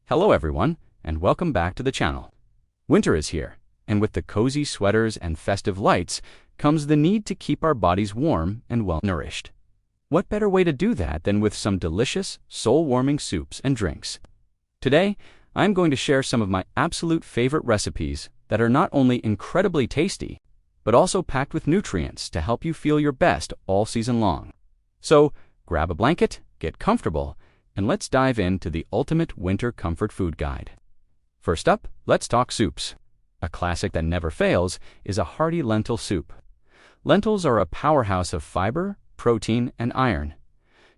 Hello everyone, and welcome back to the channel. Winter is here, and with the cozy sweaters and festive lights comes the need to keep our bodies warm and well-nourished. What better way to do that than with some delicious, soul-warming soups and drinks? Today, I'm going to share some of my absolute favorite recipes that are not only incredibly tasty, but also packed with nutrients to help you feel your best all season long. So, grab a blanket, get comfortable, and let's dive into the ultimate winter comfort food guide. First up, let's talk soups. A classic that never fails is a hearty lentil soup. Lentils are a powerhouse of fiber, protein, and iron.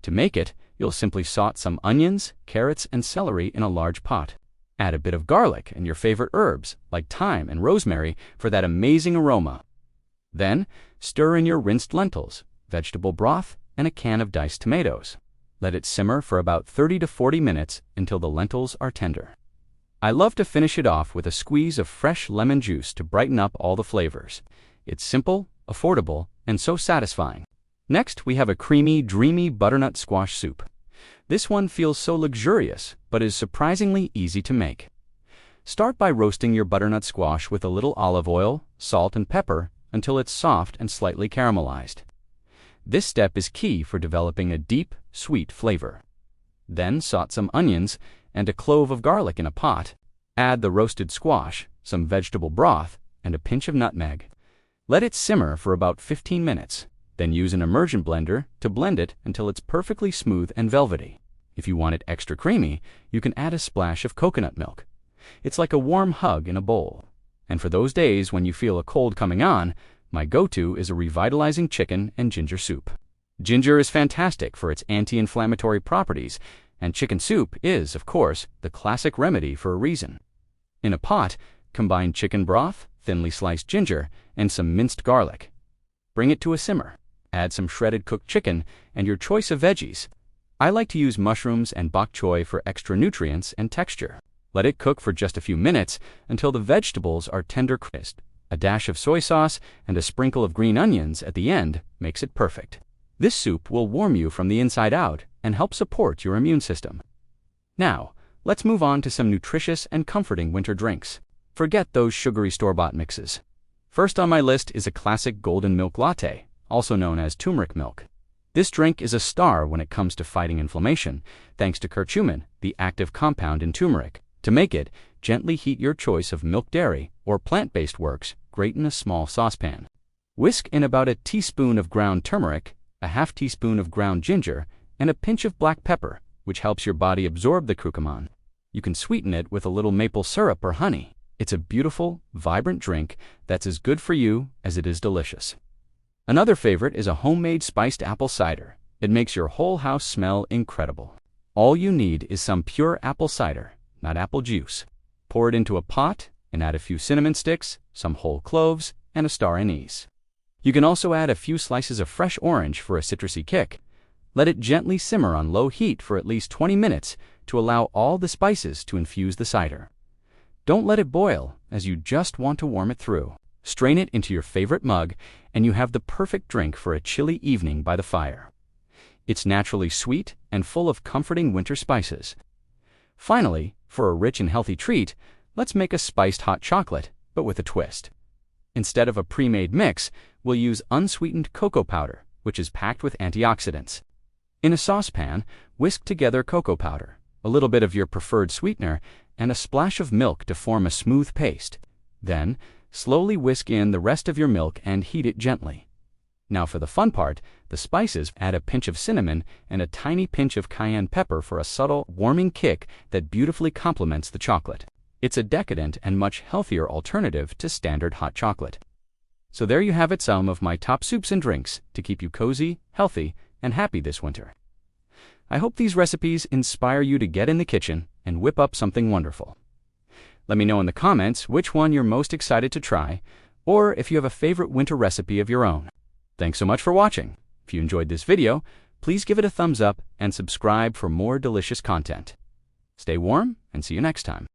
To make it, you'll simply saute some onions, carrots, and celery in a large pot. Add a bit of garlic and your favorite herbs, like thyme and rosemary, for that amazing aroma. Then, stir in your rinsed lentils, vegetable broth, and a can of diced tomatoes. Let it simmer for about 30 to 40 minutes until the lentils are tender. I love to finish it off with a squeeze of fresh lemon juice to brighten up all the flavors. It's simple, affordable, and so satisfying. Next, we have a creamy, dreamy butternut squash soup. This one feels so luxurious, but is surprisingly easy to make. Start by roasting your butternut squash with a little olive oil, salt, and pepper until it's soft and slightly caramelized. This step is key for developing a deep, sweet flavor. Then saute some onions and a clove of garlic in a pot. Add the roasted squash, some vegetable broth, and a pinch of nutmeg. Let it simmer for about 15 minutes. Then use an immersion blender to blend it until it's perfectly smooth and velvety. If you want it extra creamy, you can add a splash of coconut milk. It's like a warm hug in a bowl. And for those days when you feel a cold coming on, my go-to is a revitalizing chicken and ginger soup. Ginger is fantastic for its anti-inflammatory properties, and chicken soup is, of course, the classic remedy for a reason. In a pot, combine chicken broth, thinly sliced ginger, and some minced garlic. Bring it to a simmer. Add some shredded cooked chicken and your choice of veggies. I like to use mushrooms and bok choy for extra nutrients and texture. Let it cook for just a few minutes until the vegetables are tender crisp. A dash of soy sauce and a sprinkle of green onions at the end makes it perfect. This soup will warm you from the inside out and help support your immune system. Now, let's move on to some nutritious and comforting winter drinks. Forget those sugary store-bought mixes. First on my list is a classic golden milk latte, also known as turmeric milk. This drink is a star when it comes to fighting inflammation, thanks to curcumin, the active compound in turmeric. To make it, gently heat your choice of milk dairy or plant-based works, grate in a small saucepan. Whisk in about a teaspoon of ground turmeric, a half teaspoon of ground ginger, and a pinch of black pepper, which helps your body absorb the curcumin. You can sweeten it with a little maple syrup or honey. It's a beautiful, vibrant drink that's as good for you as it is delicious. Another favorite is a homemade spiced apple cider. It makes your whole house smell incredible. All you need is some pure apple cider, not apple juice. Pour it into a pot and add a few cinnamon sticks, some whole cloves, and a star anise. You can also add a few slices of fresh orange for a citrusy kick. Let it gently simmer on low heat for at least 20 minutes to allow all the spices to infuse the cider. Don't let it boil, as you just want to warm it through. Strain it into your favorite mug, and you have the perfect drink for a chilly evening by the fire. It's naturally sweet and full of comforting winter spices. Finally, for a rich and healthy treat, let's make a spiced hot chocolate, but with a twist. Instead of a pre-made mix, we'll use unsweetened cocoa powder, which is packed with antioxidants. In a saucepan, whisk together cocoa powder, a little bit of your preferred sweetener, and a splash of milk to form a smooth paste. Then, slowly whisk in the rest of your milk and heat it gently. Now for the fun part, the spices. Add a pinch of cinnamon and a tiny pinch of cayenne pepper for a subtle, warming kick that beautifully complements the chocolate. It's a decadent and much healthier alternative to standard hot chocolate. So there you have it, some of my top soups and drinks to keep you cozy, healthy, and happy this winter. I hope these recipes inspire you to get in the kitchen and whip up something wonderful. Let me know in the comments which one you're most excited to try, or if you have a favorite winter recipe of your own. Thanks so much for watching. If you enjoyed this video, please give it a thumbs up and subscribe for more delicious content. Stay warm and see you next time.